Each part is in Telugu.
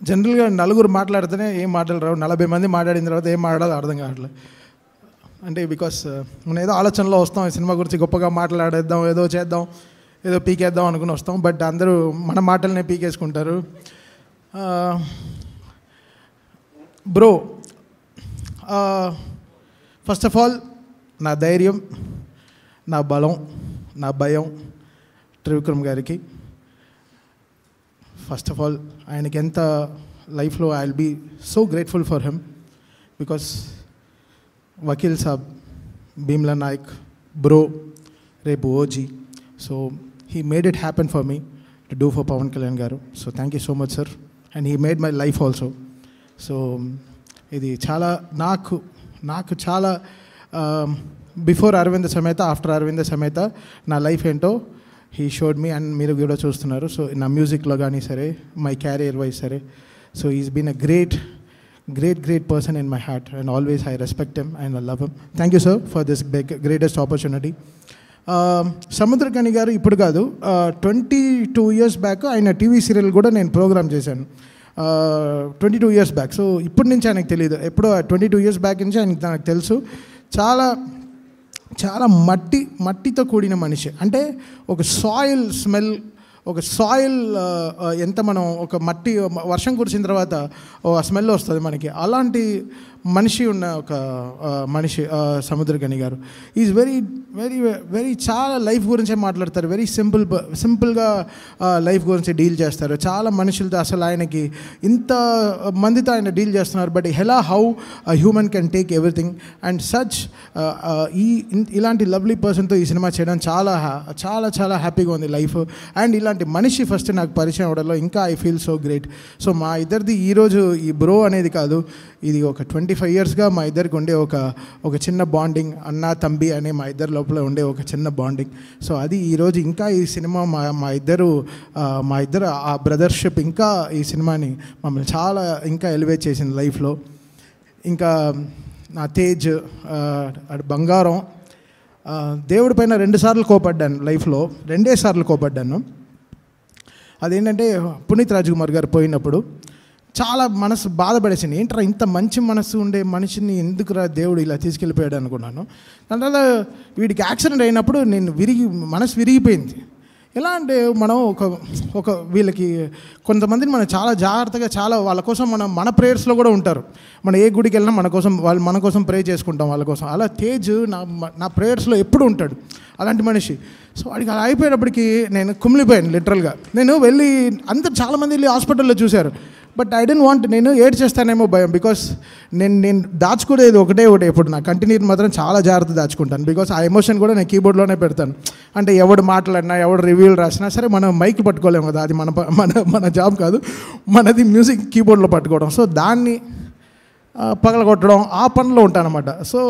జనరల్గా నలుగురు మాట్లాడితేనే ఏం మాటలు రావు, 40 మంది మాట్లాడిన తర్వాత ఏం మాట్లాడాలో అర్థం కావట్లేదు. అంటే బికాస్ మనం ఏదో ఆలోచనలో వస్తాం, ఈ సినిమా గురించి గొప్పగా మాట్లాడేద్దాం, ఏదో చేద్దాం, ఏదో పీకేద్దాం అనుకుని వస్తాం. బట్ అందరూ మన మాటలనే పీకేసుకుంటారు. బ్రో, ఫస్ట్ ఆఫ్ ఆల్ నా ధైర్యం, నా బలం, నా భయం త్రివిక్రమ్ గారికి. ఫస్ట్ ఆఫ్ ఆల్ ఆయనకి ఎంత లైఫ్లో I will be so grateful for him because Vakeel Saab, Bheemla Nayak, bro, రేపు OG. So he made it happen for me to do for Pawan Kalyan గారు. So thank you so much sir. And he made my life also. సో ఇది చాలా నాకు చాలా బిఫోర్ అరవింద సమేత, ఆఫ్టర్ అరవింద సమేత నా లైఫ్ ఏంటో హీ షోడ్ మీ. అండ్ మీరు కూడా చూస్తున్నారు. సో నా మ్యూజిక్లో కానీ సరే, మై క్యారియర్ వైజ్ సరే, so is been a great person in my heart, and always I respect him and I love him. Thank you sir for this greatest opportunity. Samuthirakani గారు ఇప్పుడు కాదు, 22 years బ్యాక్ ఆయన టీవీ సీరియల్ కూడా నేను ప్రోగ్రామ్ చేశాను. 22 years బ్యాక్. సో ఇప్పటి నుంచి ఆయనకు తెలియదు, ఎప్పుడో 22 years బ్యాక్ నుంచి ఆయనకు నాకు తెలుసు. చాలా మట్టితో కూడిన మనిషి. అంటే ఒక సాయిల్ స్మెల్, ఒక సాయిల్ ఎంత మనం ఒక మట్టి వర్షం కురిసిన తర్వాత ఆ స్మెల్ వస్తుంది మనకి, అలాంటి మనిషి ఉన్న ఒక మనిషి సముద్రకని గారు. ఈజ్ వెరీ వెరీ వెరీ చాలా లైఫ్ గురించే మాట్లాడతారు. వెరీ సింపుల్గా లైఫ్ గురించి డీల్ చేస్తారు. చాలా మనుషులతో అసలు ఆయనకి ఇంత మందితో ఆయన డీల్ చేస్తున్నారు. But how human can take everything and such ఇలాంటి లవ్లీ పర్సన్తో ఈ సినిమా చేయడం చాలా చాలా చాలా హ్యాపీగా ఉంది లైఫ్. అండ్ ఇలాంటి మనిషి ఫస్ట్ నాకు పరిచయం అవ్వడంలో ఇంకా I feel so great. So మా ఇద్దరిది ఈరోజు ఈ బ్రో అనేది కాదు, ఇది ఒక 25 yearsగా మా ఇద్దరికి ఉండే ఒక చిన్న బాండింగ్, అన్న తంబి అనే మా ఇద్దరి లోపల ఉండే ఒక చిన్న బాండింగ్. సో అది ఈరోజు ఇంకా ఈ సినిమా మా ఇద్దరు ఆ బ్రదర్షిప్ ఇంకా ఈ సినిమాని మమ్మల్ని చాలా ఇంకా ఎలివేట్ చేసింది లైఫ్లో. ఇంకా నా తేజ్, బంగారం, దేవుడి పైన 2 సార్లు కోపడ్డాను లైఫ్లో, 2 సార్లు కోపడ్డాను. అదేంటంటే పునీత్ రాజ్కుమార్ గారు పోయినప్పుడు చాలా మనసు బాధపడేసింది. ఏంట్రా ఇంత మంచి మనసు ఉండే మనిషిని ఎందుకురా దేవుడు ఇలా తీసుకెళ్ళిపోయాడు అనుకున్నాను. దాని తర్వాత వీడికి యాక్సిడెంట్ అయినప్పుడు మనసు విరిగిపోయింది. ఎలా అంటే మనం ఒక వీళ్ళకి కొంతమందిని మనం చాలా జాగ్రత్తగా వాళ్ళ కోసం మన ప్రేయర్స్లో కూడా ఉంటారు. మనం ఏ గుడికి వెళ్ళినా మన కోసం ప్రే చేసుకుంటాం వాళ్ళ కోసం. అలా తేజ్ నా ప్రేయర్స్లో ఎప్పుడు ఉంటాడు, అలాంటి మనిషి. సో వాడికి అలా అయిపోయేటప్పటికి నేను కుమిలిపోయాను లిటరల్గా. నేను వెళ్ళి చాలామంది వెళ్ళి హాస్పిటల్లో చూశారు. బట్ ఐ డోంట్ వాంట్, నేను ఏడ్ చేస్తానేమో భయం. బికాస్ నేను దాచుకునేది ఒకటే ఇప్పుడు నా కంటిన్యూ మాత్రం చాలా జాగ్రత్త దాచుకుంటాను. బికాస్ ఆ ఎమోషన్ కూడా నేను కీబోర్డ్లోనే పెడతాను. అంటే ఎవడు మాట్లాడినా, ఎవడు రివ్యూలు రాసినా సరే మనం మైక్ పట్టుకోలేము కదా, అది మన జాబ్ కాదు, మనది మ్యూజిక్ కీబోర్డ్లో పట్టుకోవడం. సో దాన్ని పగలగొట్టడం, ఆ పనిలో ఉంటానన్నమాట. సో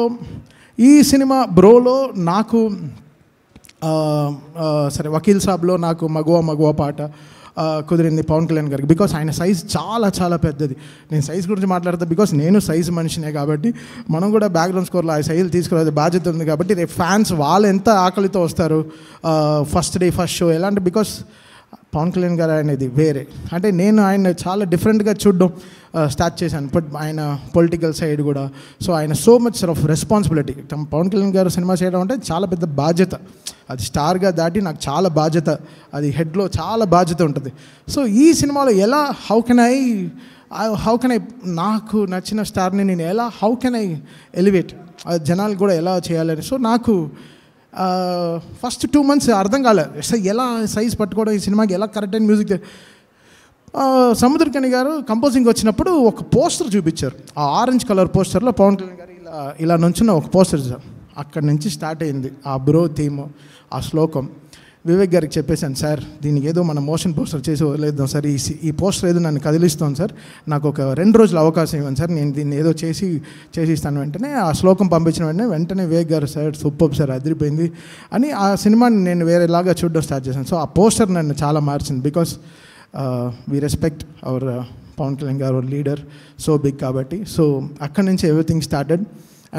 ఈ సినిమా బ్రోలో నాకు సరే వకీల్ సాబ్లో నాకు మగువా పాట కుదిరింది పవన్ కళ్యాణ్ గారికి. బికాస్ ఆయన సైజ్ చాలా చాలా పెద్దది. నేను సైజ్ గురించి మాట్లాడతా బికాస్ నేను సైజ్ మనిషినే కాబట్టి మనం కూడా బ్యాక్గ్రౌండ్ స్కోర్లో ఆ సైజులు తీసుకురావాల్సిన బాధ్యత ఉంది. కాబట్టి రేపు ఫ్యాన్స్ వాళ్ళు ఎంత ఆకలితో వస్తారు ఫస్ట్ డే ఫస్ట్ షో ఎలాంటి, బికాస్ పవన్ కళ్యాణ్ గారు అనేది వేరే. అంటే నేను ఆయన చాలా డిఫరెంట్గా చూడడం స్టార్ట్ చేశాను. బట్ ఆయన పొలిటికల్ సైడ్ కూడా. సో ఆయన so much of responsibility. Pawan Kalyan గారు సినిమా చేయడం అంటే చాలా పెద్ద బాధ్యత. అది స్టార్గా దాటి నాకు చాలా బాధ్యత, అది హెడ్లో చాలా బాధ్యత ఉంటుంది. సో ఈ సినిమాలో ఎలా హౌ కెన్ ఐ నాకు నచ్చిన స్టార్ని నేను హౌ కెన్ ఐ ఎలివేట్, జనాలు కూడా ఎలా చేయాలని. సో నాకు ఫస్ట్ 2 months అర్థం కాలేదు ఎలా సైజ్ పట్టుకోవడం, ఈ సినిమాకి ఎలా కరెక్ట్ అయిన మ్యూజిక్. సముద్రకని గారు కంపోజింగ్ వచ్చినప్పుడు ఒక పోస్టర్ చూపించారు. ఆ ఆరెంజ్ కలర్ పోస్టర్లో పవన్ కళ్యాణ్ గారు ఇలా నుంచున్న ఒక పోస్టర్ చూసారు. అక్కడి నుంచి స్టార్ట్ అయింది ఆ బ్రో థీమ్, ఆ శ్లోకం. వివేక్ గారికి చెప్పేశాను, సార్ దీనికి ఏదో మన మోషన్ పోస్టర్ చేసి వదిలేద్దాం సార్, ఈ పోస్టర్ ఏదో నన్ను కదిలిస్తాను సార్, నాకు ఒక 2 రోజులు అవకాశం ఇవ్వండి సార్, నేను దీన్ని ఏదో చేసిస్తాను. వెంటనే ఆ శ్లోకం పంపించిన వెంటనే వివేక్ గారు, సార్ సూపర్ సార్, అదిరిపోయింది అని ఆ సినిమాని నేను వేరేలాగా చూడడం స్టార్ట్ చేశాను. సో ఆ పోస్టర్ నన్ను చాలా మార్చింది. Because we respect our Pawan Kalyan గారు లీడర్, సో బిగ్ కాబట్టి. సో అక్కడి నుంచి everything started.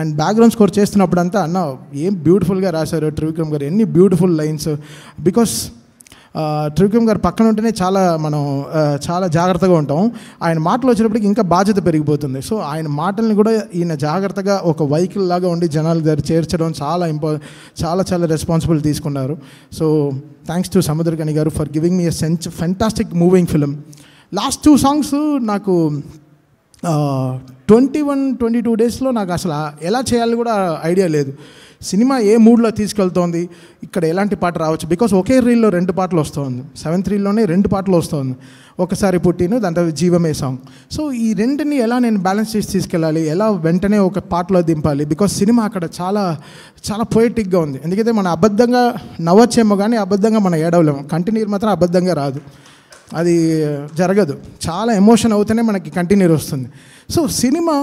And background score చేస్తున్నప్పుడు అంతా అన్న ఏం బ్యూటిఫుల్గా రాశారు త్రివిక్రమ్ గారు, ఎన్ని బ్యూటిఫుల్ లైన్స్. బికాస్ త్రివిక్రమ్ గారు పక్కన ఉంటేనే మనం చాలా జాగ్రత్తగా ఉంటాం. ఆయన మాటలు వచ్చేటప్పటికి ఇంకా బాధ్యత పెరిగిపోతుంది. సో ఆయన మాటల్ని కూడా ఈయన జాగ్రత్తగా ఒక వెహికల్ లాగా ఉండి జనాల దగ్గర చేర్చడం చాలా రెస్పాన్సిబిలిటీ తీసుకున్నారు. సో థ్యాంక్స్ టు సముద్రకని గారు for giving me a fantastic moving film. Last 2 songs నాకు 21-22 డేస్లో నాకు అసలు ఎలా చేయాలి కూడా ఐడియా లేదు. సినిమా ఏ మూడ్లో తీసుకెళ్తోంది, ఇక్కడ ఎలాంటి పాట రావచ్చు, బికాస్ ఒకే రీల్లో 2 పాటలు వస్తుంది. 7th రీల్లోనే 2 పాటలు వస్తుంది. ఒకసారి పుట్టిను, దాంట్లో జీవమే సాంగ్. సో ఈ రెండుని ఎలా నేను బ్యాలెన్స్ చేసి తీసుకెళ్ళాలి, ఎలా వెంటనే ఒక పాటలో దింపాలి, బికాస్ సినిమా అక్కడ చాలా పొయిటిక్గా ఉంది. ఎందుకంటే మనం అబద్ధంగా నవ్వచ్చేమో కానీ అబద్ధంగా మనం ఏడవలేము. కంటిన్యూర్ మాత్రం అబద్ధంగా రాదు, అది జరగదు. చాలా ఎమోషన్ అవుతూనే మనకి కంటిన్యూర్ వస్తుంది. సో సినిమా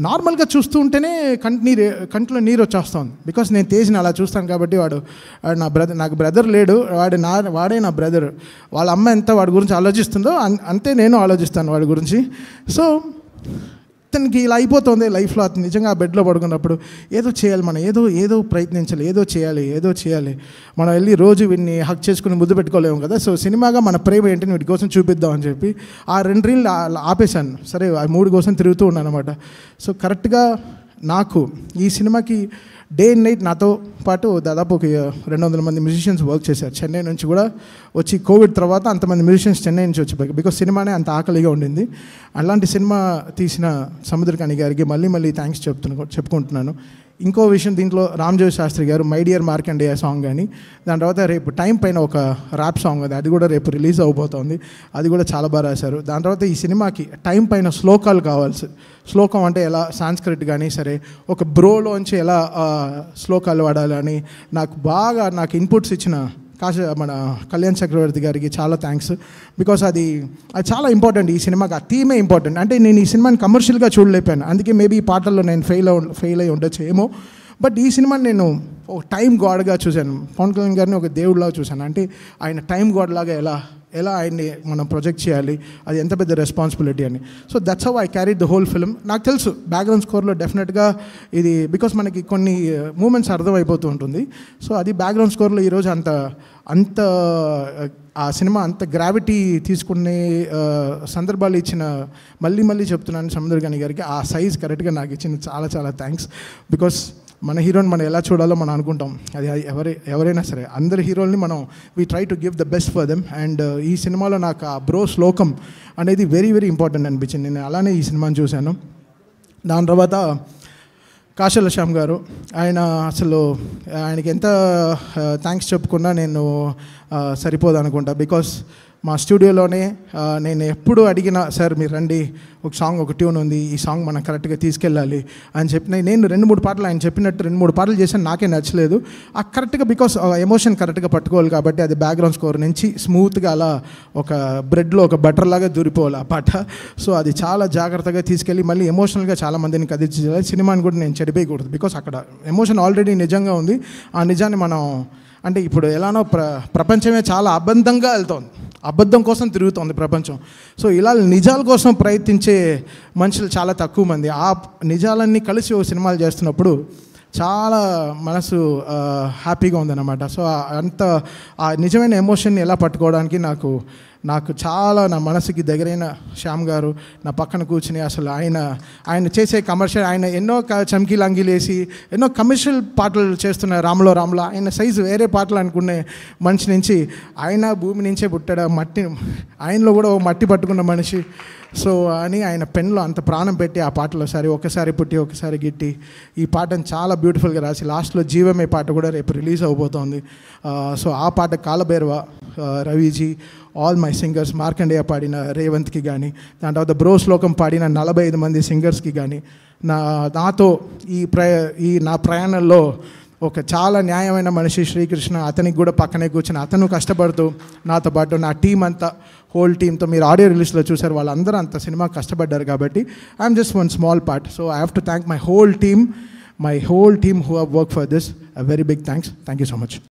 నార్మల్గా చూస్తూ ఉంటేనే కంట్లో నీరు వచ్చేస్తుంది. బికాస్ నేను తేజ్ని అలా చూస్తాను కాబట్టి వాడు నాకు బ్రదర్ లేడు, వాడే నా బ్రదర్. వాళ్ళ అమ్మ ఎంత వాడి గురించి ఆలోచిస్తుందో అంతే నేను ఆలోచిస్తాను వాడి గురించి. సో అతనికి ఇలా అయిపోతుంది లైఫ్లో. అతను నిజంగా ఆ బెడ్లో పడుకున్నప్పుడు ఏదో చేయాలి, మనం ఏదో ప్రయత్నించాలి, ఏదో చేయాలి. మనం వెళ్ళి రోజు వీడిని హక్ చేసుకుని ముద్దు పెట్టుకోలేము కదా. సో సినిమాగా మన ప్రేమ ఏంటని వీటి కోసం చూపిద్దామని చెప్పి ఆ 2 రీళ్ళు ఆపేశాను. సరే ఆ 3 కోసం తిరుగుతూ ఉన్నాను అనమాట. సో కరెక్ట్గా నాకు ఈ సినిమాకి డే అండ్ నైట్ నాతో పాటు దాదాపు ఒక 200 మంది మ్యూజిషియన్స్ వర్క్ చేశారు. చెన్నై నుంచి కూడా వచ్చి, కోవిడ్ తర్వాత అంతమంది మ్యూజిషియన్స్ చెన్నై నుంచి వచ్చి, బికాస్ సినిమానే అంత ఆకలిగా ఉండింది. అలాంటి సినిమా తీసిన సముద్రకని గారికి మళ్ళీ థ్యాంక్స్ చెప్పుకుంటున్నాను. ఇంకో విషయం, దీంట్లో రామ్జోయ్ శాస్త్రి గారు మై డియర్ మార్కండేయ సాంగ్ కానీ, దాని తర్వాత రేపు టైం పైన ఒక ర్యాప్ సాంగ్ అది కూడా రేపు రిలీజ్ అవబోతోంది. అది కూడా చాలా బాగా రాశారు. దాని తర్వాత ఈ సినిమాకి టైం పైన శ్లోకాలు కావాల్సి, శ్లోకం అంటే ఎలా సాంస్క్రిట్ కానీ సరే ఒక బ్రోలోంచి ఎలా శ్లోకాలు వాడాలని నాకు ఇన్పుట్స్ ఇచ్చిన మన కళ్యాణ్ చక్రవర్తి గారికి చాలా థ్యాంక్స్. బికాస్ అది చాలా ఇంపార్టెంట్ ఈ సినిమాకి. ఆ థీమే ఇంపార్టెంట్. అంటే నేను ఈ సినిమాని కమర్షియల్గా చూడలేకపోయాను, అందుకే మేబీ ఈ పాటల్లో నేను ఫెయిల్ అయి ఉండొచ్చు ఏమో. బట్ ఈ సినిమాని నేను ఒక టైం గాడ్గా చూశాను. పవన్ కళ్యాణ్ గారిని ఒక దేవుడిలాగా చూశాను. అంటే ఆయన టైం గాడ్ లాగా ఎలా ఆయన్ని మనం ప్రొజెక్ట్ చేయాలి, అది ఎంత పెద్ద రెస్పాన్సిబిలిటీ అని. So that's how I carried the whole film. నాకు తెలుసు బ్యాక్గ్రౌండ్ స్కోర్లో డెఫినెట్గా ఇది, బికాస్ మనకి కొన్ని మూమెంట్స్ అర్థమైపోతూ ఉంటుంది. సో అది బ్యాక్గ్రౌండ్ స్కోర్లో ఈరోజు అంత ఆ సినిమా అంత గ్రావిటీ తీసుకునే సందర్భాలు ఇచ్చిన, మళ్ళీ చెప్తున్నాను సముద్రకని గారికి, ఆ సైజ్ కరెక్ట్గా నాకు ఇచ్చిన చాలా థ్యాంక్స్. బికాస్ మన హీరోని మనం ఎలా చూడాలో మనం అనుకుంటాం, అది ఎవరైనా సరే అందరి హీరోల్ని మనం we try to give the best for them. And ఈ సినిమాలో నాకు ఆ బ్రో శ్లోకం అనేది వెరీ ఇంపార్టెంట్ అనిపించింది. నేను అలానే ఈ సినిమాని చూశాను. దాని తర్వాత కాశల శ్యామ్ గారు, ఆయనకి ఎంత థ్యాంక్స్ చెప్పుకున్నా నేను సరిపోదు అనుకుంటా. బికాస్ మా స్టూడియోలోనే నేను ఎప్పుడు అడిగినా, సార్ మీరు రండి, ఒక సాంగ్ ఒక ట్యూన్ ఉంది, ఈ సాంగ్ మనం కరెక్ట్గా తీసుకెళ్ళాలి అని చెప్పిన, నేను 2-3 పాటలు ఆయన చెప్పినట్టు 2-3 పాటలు చేశాను, నాకే నచ్చలేదు. ఆ కరెక్ట్గా బికాస్ ఎమోషన్ కరెక్ట్గా పట్టుకోవాలి కాబట్టి అది బ్యాక్గ్రౌండ్ స్కోర్ నుంచి స్మూత్గా అలా ఒక బ్రెడ్లో ఒక బటర్ లాగా దూరిపోవాలి ఆ పాట. సో అది చాలా జాగ్రత్తగా తీసుకెళ్ళి మళ్ళీ ఎమోషనల్గా చాలామందిని కదిలించాలి. సినిమాని కూడా నేను చెడిపోయకూడదు, బికాస్ అక్కడ ఎమోషన్ ఆల్రెడీ నిజంగా ఉంది. ఆ నిజాన్ని మనం, అంటే ఇప్పుడు ఎలానో ప్రపంచమే చాలా అబద్ధంగా వెళ్తోంది, అబద్ధం కోసం తిరుగుతోంది ప్రపంచం. సో ఇలా నిజాల కోసం ప్రయత్నించే మనుషులు చాలా తక్కువ మంది. ఆ నిజాలన్నీ కలిసి ఓ సినిమాలు చేస్తున్నప్పుడు చాలా మనసు హ్యాపీగా ఉందన్నమాట. సో ఆ నిజమైన ఎమోషన్ని ఎలా పట్టుకోవడానికి నాకు చాలా నా మనసుకి దగ్గరైన శ్యామ్ గారు నా పక్కన కూర్చుని, అసలు ఆయన చేసే కమర్షియల్, ఆయన ఎన్నో చమ్కీలు అంగీలేసి ఎన్నో కమర్షియల్ పాటలు చేస్తున్న రాములో ఆయన సైజు వేరే పాటలు అనుకునే మనిషి నుంచి, ఆయన భూమి నుంచే పుట్టాడు, ఆయనలో కూడా ఓ మట్టి పట్టుకున్న మనిషి. సో అని ఆయన పెన్లో అంత ప్రాణం పెట్టి ఆ పాటలో ఒకసారి పుట్టి ఒకసారి గిట్టి ఈ పాటను చాలా బ్యూటిఫుల్గా రాసి లాస్ట్లో జీవమే పాట కూడా రేపు రిలీజ్ అవబోతోంది. సో ఆ పాట Kalabhairava Raviji, all my singers, Markandeya పాడిన రేవంత్కి కానీ, దాని తర్వాత బ్రో శ్లోకం పాడిన 45 మంది సింగర్స్కి కానీ, నాతో ఈ నా ప్రయాణంలో ఒక చాలా న్యాయమైన మనిషి శ్రీకృష్ణ, అతనికి కూడా పక్కనే కూర్చొని అతను కష్టపడుతూ నాతో పాటు నా టీం అంతా, హోల్ టీమ్తో మీరు ఆడియో రిలీజ్లో చూసారు, వాళ్ళందరూ అంత సినిమా కష్టపడ్డారు కాబట్టి I'm just one small part. So I have to thank my whole team who have work for this. A very big thanks. Thank you so much.